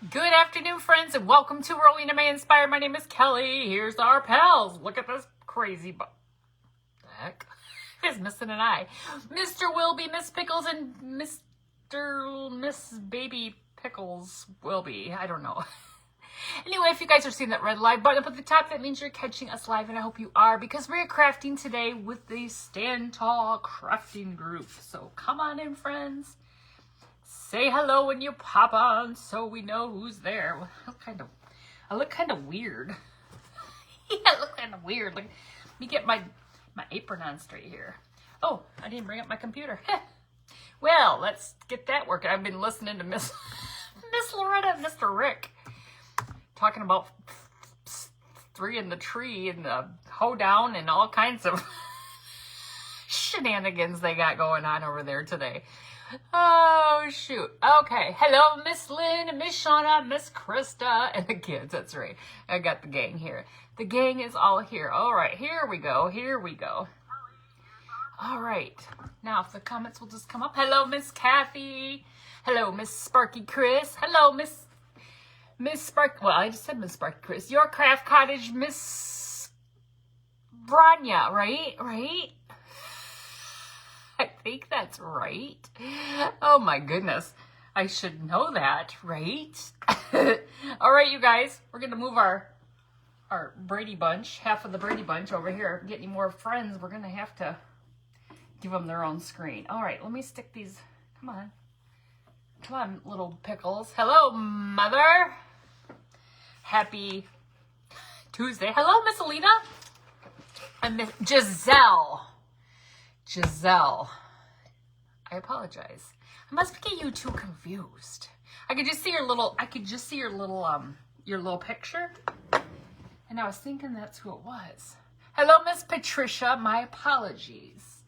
Good afternoon, friends, and welcome to Rowena May Inspired. My name is Kelly. Here's our pals. Look at this crazy the heck? It's missing an eye. Mr. Wilby, Miss Pickles, and Miss Baby Pickles Wilby. I don't know. Anyway, if you guys are seeing that red live button up at the top, that means you're catching us live, and I hope you are, because we're crafting today with the Stand Tall Crafting Group. So come on in, friends. Say hello when you pop on so we know who's there. Well, I look kind of weird. Yeah, I look kind of weird. Let me get my apron on straight here. Oh, I didn't bring up my computer. Well, let's get that working. I've been listening to Miss Loretta and Mr. Rick talking about three in the tree and the hoedown and all kinds of shenanigans they got going on over there today. Oh, shoot. Okay. Hello, Miss Lynn, Miss Shauna, Miss Krista, and the kids. That's right. I got the gang here. The gang is all here. All right. Here we go. Here we go. All right. Now, if the comments will just come up. Hello, Miss Kathy. Hello, Miss Sparky Chris. Hello, Miss Sparky. Well, I just said Miss Sparky Chris. Your Craft Cottage, Miss Branya, right? Right? I think that's right. Oh my goodness. I should know that, right? All right, you guys, we're going to move our Brady Bunch, half of the Brady Bunch over here. Get any more friends, we're going to have to give them their own screen. All right, let me stick these. Come on. Come on, little pickles. Hello, Mother. Happy Tuesday. Hello, Miss Alina. And Miss Giselle. I apologize. I must get you two confused. I could just see your little picture. And I was thinking that's who it was. Hello, Miss Patricia. My apologies.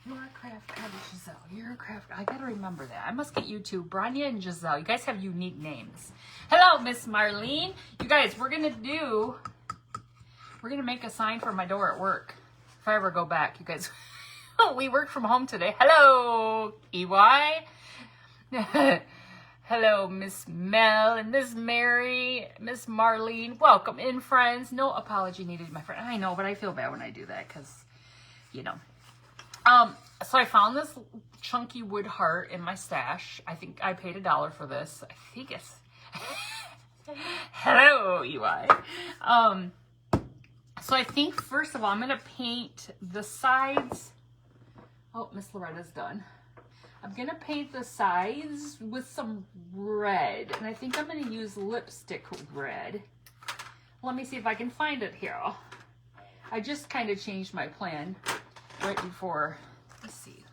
You're a craft cottage, Giselle. You're a craft. I gotta remember that. I must get you two, Branya and Giselle. You guys have unique names. Hello, Miss Marlene. You guys, we're gonna make a sign for my door at work. If I ever go back, you guys. We work from home today. Hello, EY. Hello, Miss Mel and Miss Mary, Miss Marlene. Welcome in, friends. No apology needed, my friend. I know, but I feel bad when I do that because, you know. So I found this chunky wood heart in my stash. I think I paid $1 for this. I think it's... Hello, EY. So I think, first of all, I'm going to paint the sides... Oh, Miss Loretta's done. I'm going to paint the sides with some red. And I think I'm going to use lipstick red. Let me see if I can find it here. I just kind of changed my plan right before. Let's see.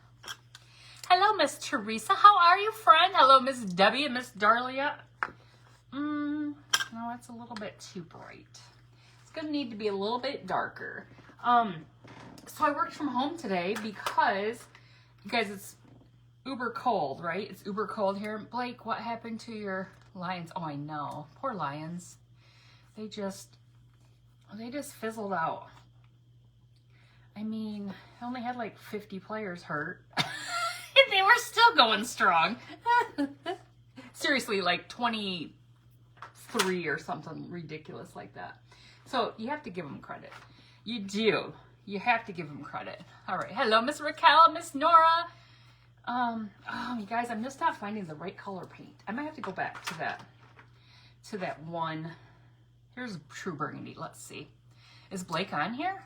Hello, Miss Teresa. How are you, friend? Hello, Miss Debbie and Miss Darlia. No, it's a little bit too bright. It's going to need to be a little bit darker. So I worked from home today because, you guys, it's uber cold, right? It's uber cold here. Blake, what happened to your lions? Oh, I know. Poor lions. They just fizzled out. I mean, I only had like 50 players hurt. And they were still going strong. Seriously, like 23 or something ridiculous like that. So you have to give them credit. You do. You have to give them credit. All right. Hello, Miss Raquel, Miss Nora. Oh, you guys, I'm just not finding the right color paint. I might have to go back to that one. Here's True Burgundy. Let's see. Is Blake on here?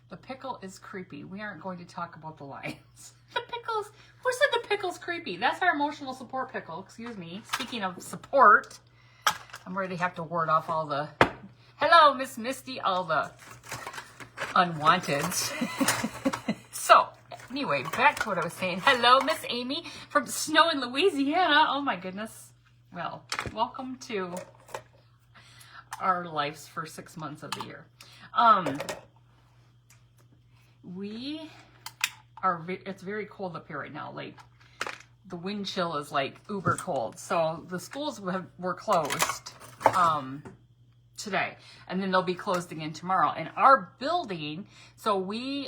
The pickle is creepy. We aren't going to talk about the lions. The pickles. Who said the pickle's creepy? That's our emotional support pickle. Excuse me. Speaking of support, I'm where they have to ward off all the... Hello, Miss Misty, all the... unwanteds. So, anyway, back to what I was saying. Hello, Miss Amy from Snow in Louisiana. Oh my goodness. Well, welcome to our lives for 6 months of the year. It's very cold up here right now. Like, the wind chill is like uber cold. So the schools were closed today, and then they'll be closed again tomorrow. And our building, so we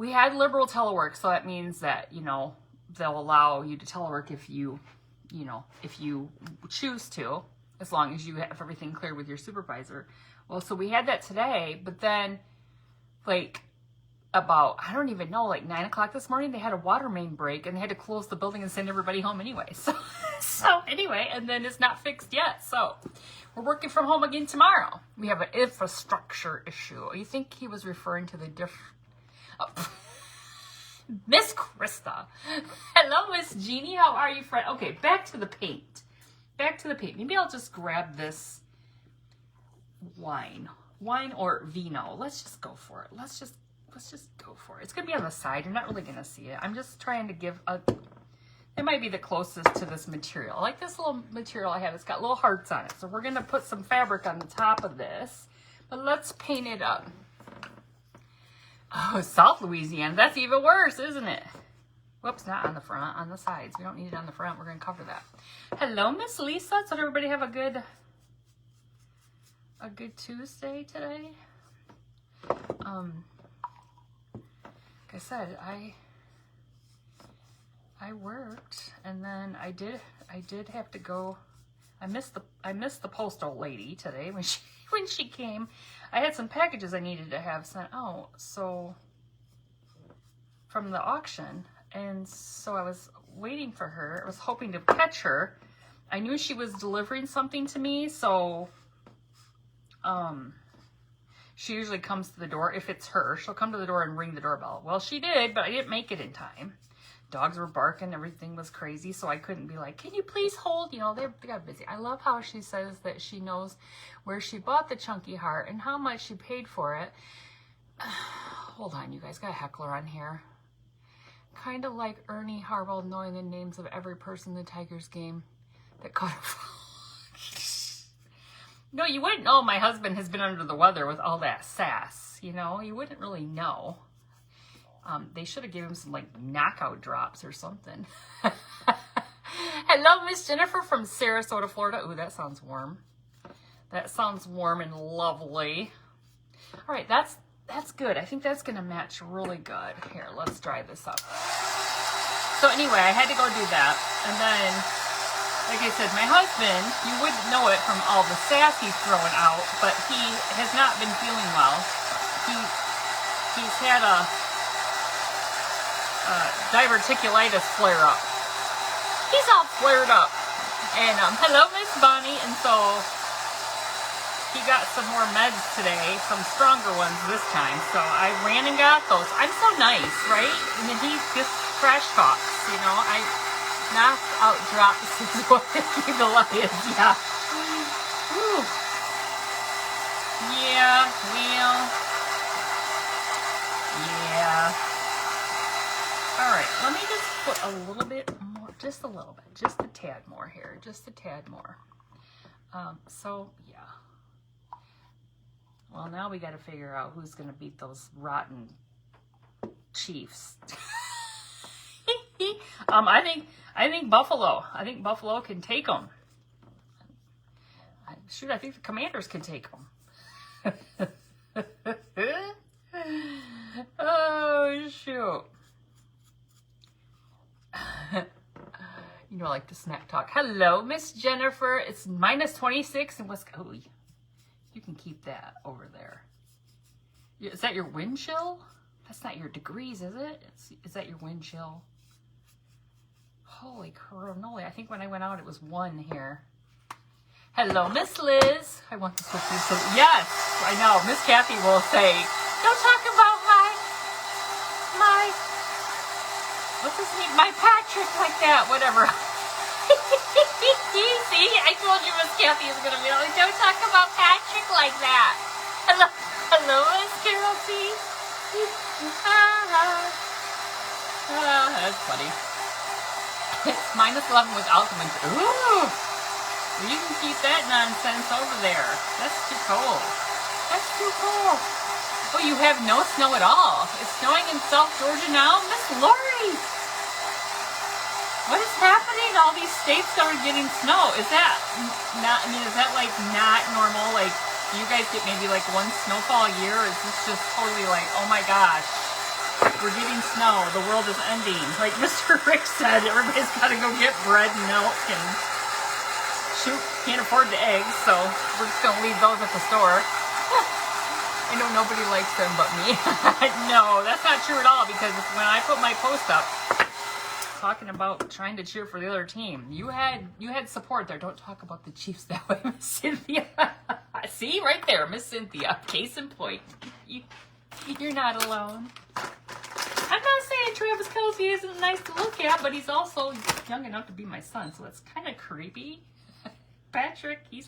had liberal telework, so that means that, you know, they'll allow you to telework if you you know, if you choose to, as long as you have everything cleared with your supervisor. Well, so we had that today, but then like about, I don't even know, like 9 o'clock this morning, they had a water main break and they had to close the building and send everybody home anyway. So anyway, and then it's not fixed yet. So we're working from home again tomorrow. We have an infrastructure issue. You think he was referring to the Miss Krista. Hello, Miss Jeannie. How are you, friend? Okay, back to the paint. Back to the paint. Maybe I'll just grab this wine or vino. Let's just go for it. Let's just go for it. It's going to be on the side. You're not really going to see it. I'm just trying to give it might be the closest to this material. I like this little material I have. It's got little hearts on it. So we're going to put some fabric on the top of this. But let's paint it up. Oh, South Louisiana. That's even worse, isn't it? Whoops, not on the front, on the sides. We don't need it on the front. We're going to cover that. Hello, Miss Lisa. So everybody have a good Tuesday today. Like I said, I worked, and then I did have to go. I missed the postal lady today when she came. I had some packages I needed to have sent out, so from the auction, and so I was waiting for her. I was hoping to catch her. I knew she was delivering something to me, so she usually comes to the door. If it's her, she'll come to the door and ring the doorbell. Well, she did, but I didn't make it in time. Dogs were barking, everything was crazy, so I couldn't be like, can you please hold? You know, they got busy. I love how she says that she knows where she bought the chunky heart and how much she paid for it. Hold on, you guys, got a heckler on here. Kind of like Ernie Harwell knowing the names of every person in the Tigers game that caught a No, you wouldn't know my husband has been under the weather with all that sass, you know? You wouldn't really know. They should have given him some, like, knockout drops or something. Hello, Miss Jennifer from Sarasota, Florida. Ooh, that sounds warm. That sounds warm and lovely. All right, that's good. I think that's going to match really good. Here, let's dry this up. So anyway, I had to go do that. And then, like I said, my husband, you wouldn't know it from all the sass he's throwing out, but he has not been feeling well. He's had a diverticulitis flare up. He's all flared up. And hello, Miss Bonnie. And so he got some more meds today, some stronger ones this time. So I ran and got those. I'm so nice, right? And then he just trash talks, you know. I knocked out drops is what he is. Yeah. Whew. Yeah. Well. Yeah. All right, let me just put a little bit more, just a little bit, just a tad more here, just a tad more. So, yeah. Well, now we got to figure out who's going to beat those rotten Chiefs. I think Buffalo. I think Buffalo can take them. Shoot, I think the Commanders can take them. Oh, shoot. You know, I like to snack talk. Hello, Miss Jennifer. It's minus 26 in Wisconsin. Oh, you can keep that over there. Is that your wind chill? That's not your degrees, is it? Is that your wind chill? Holy cannoli. I think when I went out, it was 1 here. Hello, Miss Liz. I want to switch this. Yes, I know. Miss Kathy will say, don't talk about my what's his name? My Patrick like that, whatever. See, I told you Miss Kathy is going to be like, don't talk about Patrick like that. Hello, Miss Carol C. That's funny. It's minus 11 without the winter. Ooh. Well, you can keep that nonsense over there. That's too cold. That's too cold. Oh, you have no snow at all. It's snowing in South Georgia now? Miss Lori! What is happening? All these states are getting snow. Is that not, I mean, is that like not normal? Like, do you guys get maybe like 1 snowfall a year? Or is this just totally like, oh my gosh, we're getting snow. The world is ending. Like Mr. Rick said, everybody's got to go get bread and milk and shoot, can't afford the eggs, so we're just going to leave those at the store. I know nobody likes them but me. No, that's not true at all, because when I put my post up talking about trying to cheer for the other team, you had support there. Don't talk about the Chiefs that way, Miss Cynthia. See, right there, Miss Cynthia. Case in point. You're not alone. I'm not saying Travis Kelce isn't nice to look at, but he's also young enough to be my son, so it's kind of creepy. Patrick, he's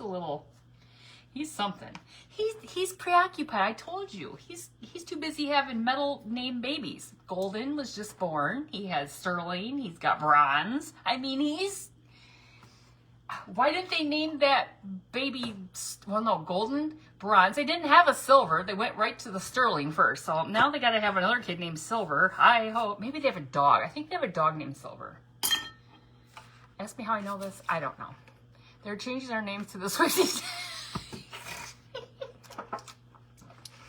something. He's preoccupied. I told you. He's too busy having medal name babies. Golden was just born. He has Sterling. He's got Bronze. I mean, why didn't they name that baby? Well, no, Golden, Bronze. They didn't have a Silver. They went right to the Sterling first. So now they got to have another kid named Silver. I hope. Maybe they have a dog. I think they have a dog named Silver. Ask me how I know this. I don't know. They're changing their names to the Swifties.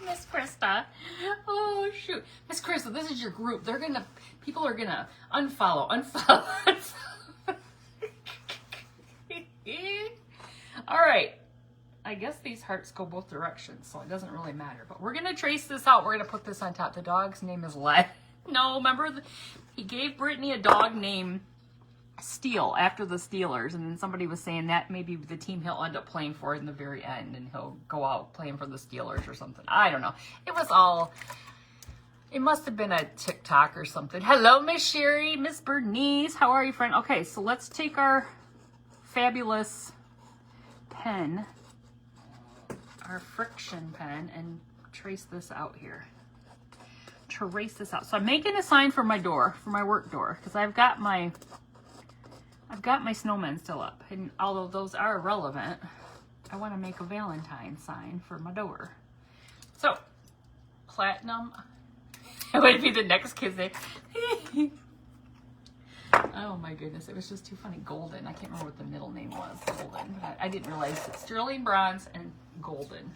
Miss Krista. Oh, shoot. Miss Krista, this is your group. People are gonna unfollow. All right. I guess these hearts go both directions, so it doesn't really matter. But we're gonna trace this out. We're gonna put this on top. The dog's name is Lead. No, remember, he gave Brittany a dog named Steele after the Steelers, and then somebody was saying that maybe the team he'll end up playing for in the very end, and he'll go out playing for the Steelers or something. I don't know. It must have been a TikTok or something. Hello, Miss Sherry, Miss Bernice. How are you, friend? Okay, so let's take our fabulous pen, our friction pen, and trace this out here. Trace this out. So I'm making a sign for my door, for my work door, because I've got my snowmen still up, and although those are irrelevant, I want to make a Valentine sign for my door. So, platinum. That would be the next kid's name. Oh my goodness, it was just too funny. Golden. I can't remember what the middle name was. Golden. But I didn't realize it's Sterling, Bronze, and Golden.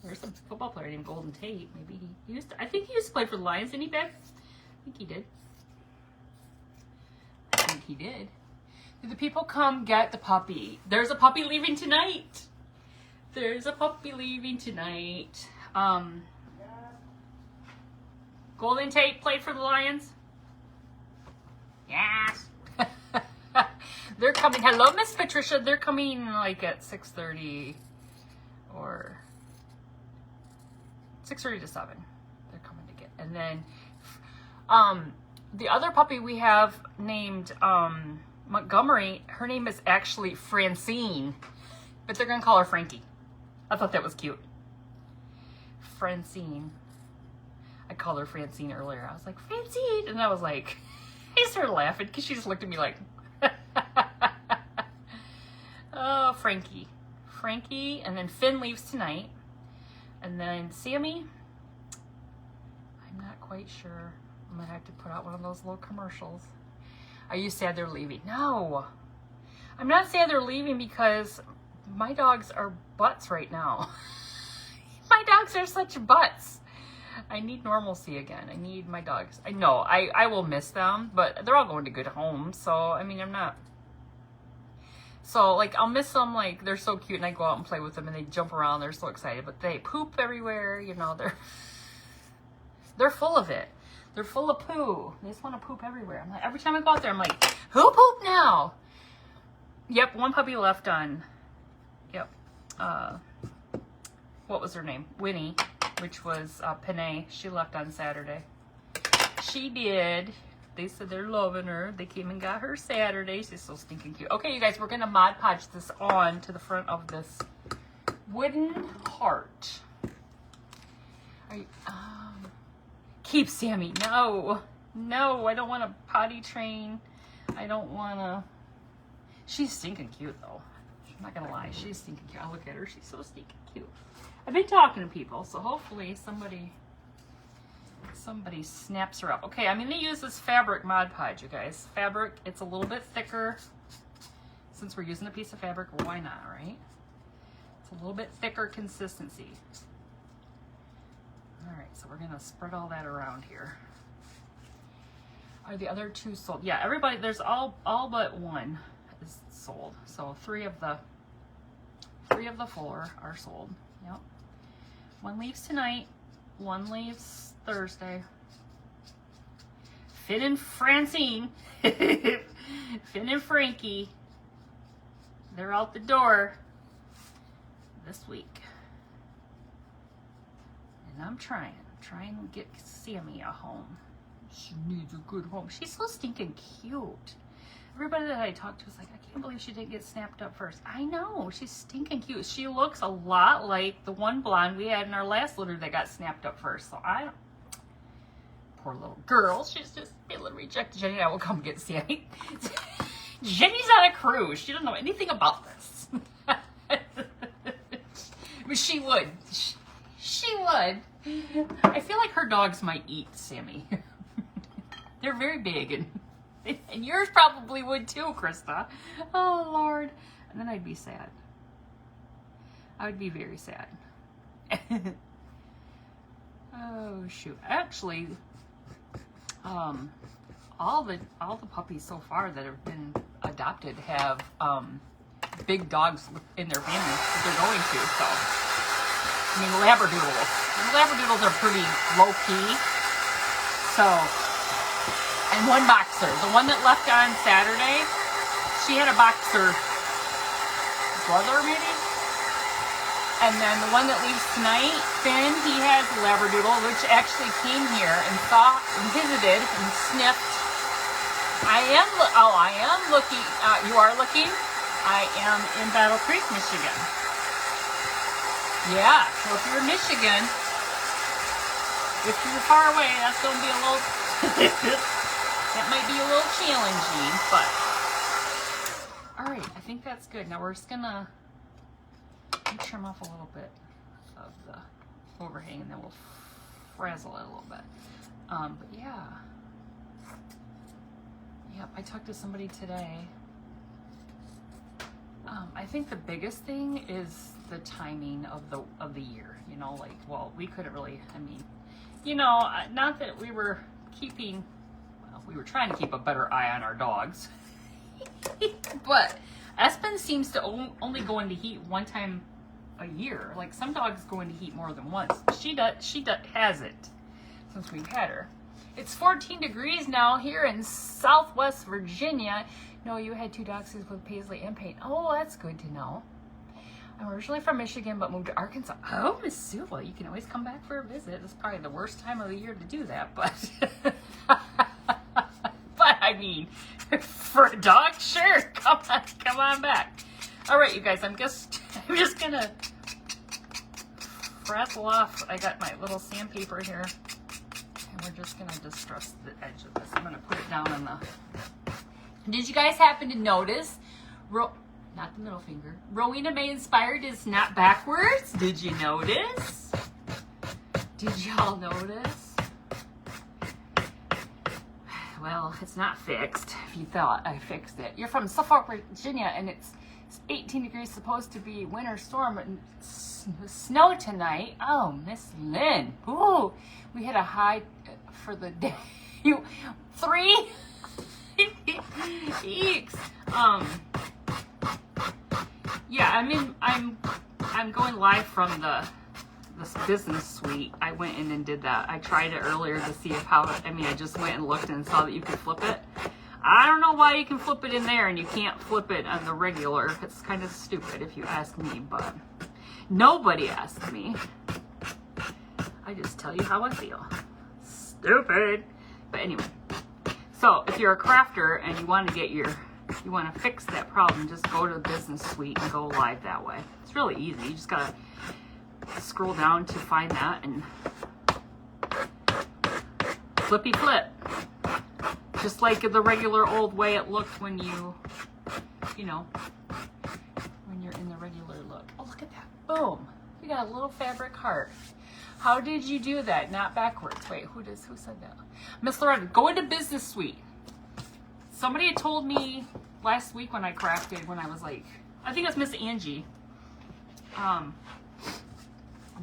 There's some football player named Golden Tate. Maybe he used to, I think he used to play for the Lions, didn't he, Beck? I think he did. He did. Did the people come get the puppy? There's a puppy leaving tonight. There's a puppy leaving tonight. Golden Tate played for the Lions. Yes. They're coming. Hello, Miss Patricia. They're coming like at 6:30 or 6:30 to 7. They're coming to get. And then the other puppy we have named Montgomery, her name is actually Francine, but they're going to call her Frankie. I thought that was cute. Francine. I called her Francine earlier. I was like, Francine! And I was like, I started laughing because she just looked at me like, oh, Frankie. Frankie, and then Finn leaves tonight. And then Sammy, I'm not quite sure. I'm going to have to put out one of those little commercials. Are you sad they're leaving? No. I'm not sad they're leaving because my dogs are butts right now. My dogs are such butts. I need normalcy again. I need my dogs. I know. I will miss them, but they're all going to good homes. So, I mean, I'm not. So, like, I'll miss them. Like, they're so cute and I go out and play with them and they jump around. They're so excited. But they poop everywhere. You know, they're full of it. They're full of poo. They just want to poop everywhere. I'm like, every time I go out there, I'm like, who pooped now? Yep, one puppy left on. Yep. What was her name? Winnie, which was Panay. She left on Saturday. She did. They said they're loving her. They came and got her Saturday. She's so stinking cute. Okay, you guys, we're going to Mod Podge this on to the front of this wooden heart. Are you... Keep Sammy. No, I don't want to potty train. I don't want to. She's stinking cute though. I'm not gonna lie. She's stinking cute. I look at her. She's so stinking cute. I've been talking to people, so hopefully somebody snaps her up. Okay, I'm gonna use this fabric Mod Podge, you guys. Fabric. It's a little bit thicker. Since we're using a piece of fabric, why not, right? It's a little bit thicker consistency. All right, so we're gonna spread all that around here. Are the other two sold? Yeah, everybody, there's all but one is sold. So three of the four are sold. Yep. One leaves tonight, one leaves Thursday. Finn and Francine, Finn and Frankie, they're out the door this week. And I'm trying to get Sammy a home. She needs a good home. She's so stinking cute. Everybody that I talked to was like, I can't believe she didn't get snapped up first. I know, she's stinking cute. She looks a lot like the one blonde we had in our last litter that got snapped up first. So poor little girl, she's just feeling rejected. Jenny and I will come get Sammy. Jenny's on a cruise. She doesn't know anything about this. But she would. She would. I feel like her dogs might eat Sammy. They're very big, and yours probably would too, Krista. Oh, Lord. And then I'd be sad. I would be very sad. Oh, shoot. Actually, all the puppies so far that have been adopted have big dogs in their family that they're going to. So, I mean, Labradoodles. And Labradoodles are pretty low key. So, and one boxer. The one that left on Saturday, she had a boxer brother, maybe? And then the one that leaves tonight, Finn, he has a Labradoodle, which actually came here and saw and visited and sniffed. I am looking. You are looking? I am in Battle Creek, Michigan. Yeah, so if you're in Michigan, if you're far away, that's going to be a little, that might be a little challenging, but. All right, I think that's good. Now we're just going to trim off a little bit of the overhang, and then we'll frazzle it a little bit. But yeah. Yep, I talked to somebody today. I think the biggest thing is the timing of the year. You know, like, well, we couldn't really, I mean, you know, not that we were keeping, well, we were trying to keep a better eye on our dogs. But Espen seems to only go into heat one time a year. Like, some dogs go into heat more than once. She hasn't since we've had her. It's 14 degrees now here in Southwest Virginia. No, you had two dachshunds with Paisley and Payne. Oh, that's good to know. I'm originally from Michigan, but moved to Arkansas. Oh, Miss Sula, you can always come back for a visit. It's probably the worst time of the year to do that, but but I mean, for a dog, sure, come on back. All right, you guys, I'm just gonna frazzle off. I got my little sandpaper here. We're just going to distress the edge of this. I'm going to put it down on the... Did you guys happen to notice? Not the middle finger. Rowena May Inspired is not backwards. Did you notice? Did y'all notice? Well, it's not fixed. If you thought I fixed it. You're from Suffolk, Virginia, and it's 18 degrees, supposed to be winter storm and snow tonight. Oh, Miss Lynn. Ooh, we had a high for the day. 3? Eeks. Yeah, I'm going live from the business suite. I went in and did that. I tried it earlier to see I just went and looked and saw that you could flip it. I don't know why you can flip it in there and you can't flip it on the regular. It's kind of stupid if you ask me, but nobody asked me. I just tell you how I feel. Stupid. But anyway, so if you're a crafter and you want to fix that problem, just go to the business suite and go live that way. It's really easy. You just gotta scroll down to find that and flippy flip. Just like the regular old way it looked when when you're in the regular look. Oh, look at that. Boom. We got a little fabric heart. How did you do that? Not backwards. Wait, who said that? Miss Loretta, go into business suite. Somebody had told me last week when I crafted, when I was like, I think it was Miss Angie,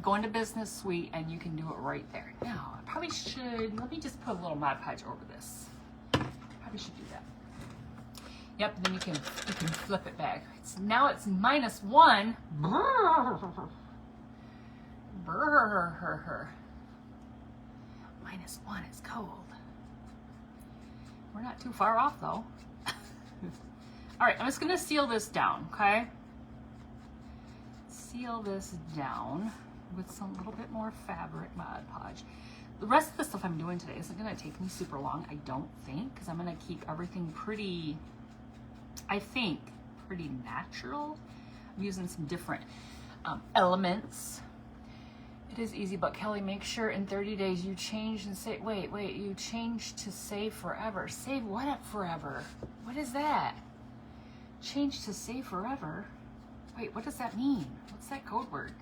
Go into Business Suite and you can do it right there. Now, I probably should, let me just put a little Mod Podge over this. Probably should do that. Yep, then you can flip it back. Now it's -1. Brrr. -1 is cold. We're not too far off though. All right, I'm just gonna seal this down, okay? Seal this down with some little bit more fabric Mod Podge. The rest of the stuff I'm doing today isn't gonna take me super long, I don't think, because I'm gonna keep everything pretty, I think, pretty natural. I'm using some different elements. It is easy, but Kelly, make sure in 30 days you change and say, wait, you change to save forever. Save what up forever? What is that? Change to save forever? Wait, what does that mean? What's that code word?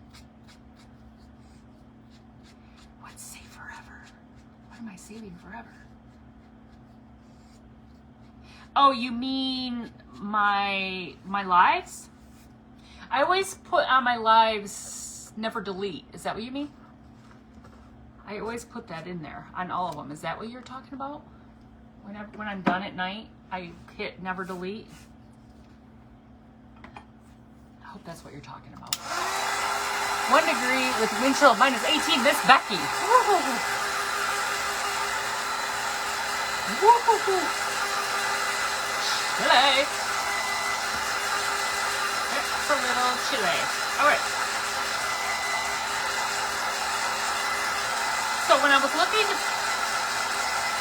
What's save forever? What am I saving forever? Oh, you mean my lives? I always put on my lives never delete. Is that what you mean? I always put that in there on all of them. Is that what you're talking about? When I'm done at night, I hit never delete. I hope that's what you're talking about. 1 degree with wind chill of -18, Miss Becky. Woo-hoo-hoo. Chile. It's a little chilly. All right. So when I was looking to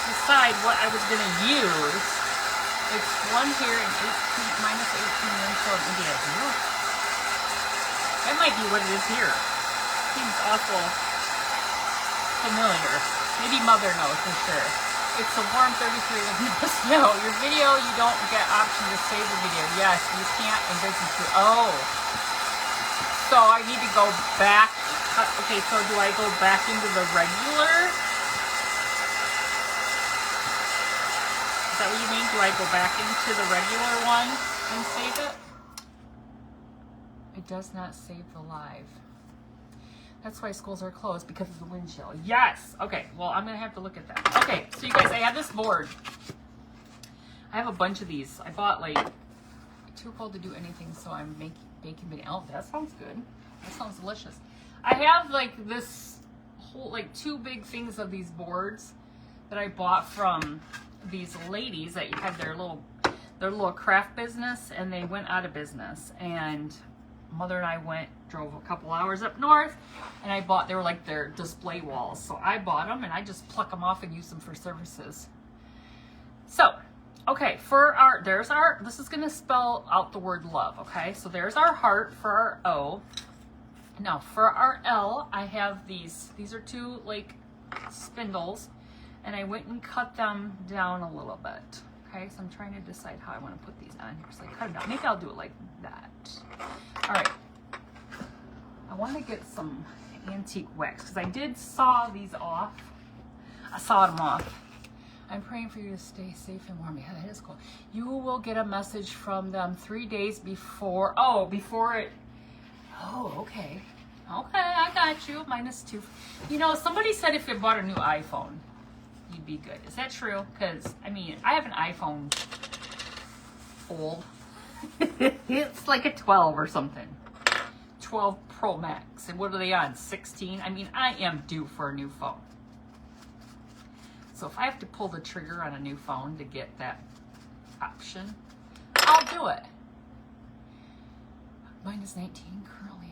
decide what I was going to use, it's 1 here and -18 wind chill in India. That might be what it is here. Seems awful familiar. Maybe Mother knows for sure. It's a warm 33 with no snow. Your video, you don't get option to save the video. Yes, you can't in Business Suite. Oh. So I need to go back. Okay, so do I go back into the regular? Is that what you mean? Do I go back into the regular one and save it? It does not save the live. That's why schools are closed, because of the wind chill. Yes. Okay. Well, I'm gonna have to look at that. Okay. So you guys, I have this board. I have a bunch of these. I bought like too cold to do anything, so I'm baking. Oh, that sounds good. That sounds delicious. I have like this whole 2 big things of these boards that I bought from these ladies that had their little craft business, and they went out of business. And Mother and I drove a couple hours up north, and I bought, they were like their display walls. So I bought them, and I just pluck them off and use them for services. So, okay, this is going to spell out the word love, okay? So there's our heart for our O. Now, for our L, I have these are 2 spindles, and I went and cut them down a little bit. Okay, so I'm trying to decide how I want to put these on here. So I cut them down. Maybe I'll do it like that. All right. I want to get some antique wax because I did saw these off. I sawed them off. I'm praying for you to stay safe and warm. Yeah, that is cool. You will get a message from them 3 days before. Oh, before it. Oh, okay. Okay, I got you. -2. You know, somebody said if you bought a new iPhone, you'd be good. Is that true? Because, I mean, I have an iPhone old. It's like a 12 or something. 12 Pro Max. And what are they on? 16? I mean, I am due for a new phone. So if I have to pull the trigger on a new phone to get that option, I'll do it. -19 currently.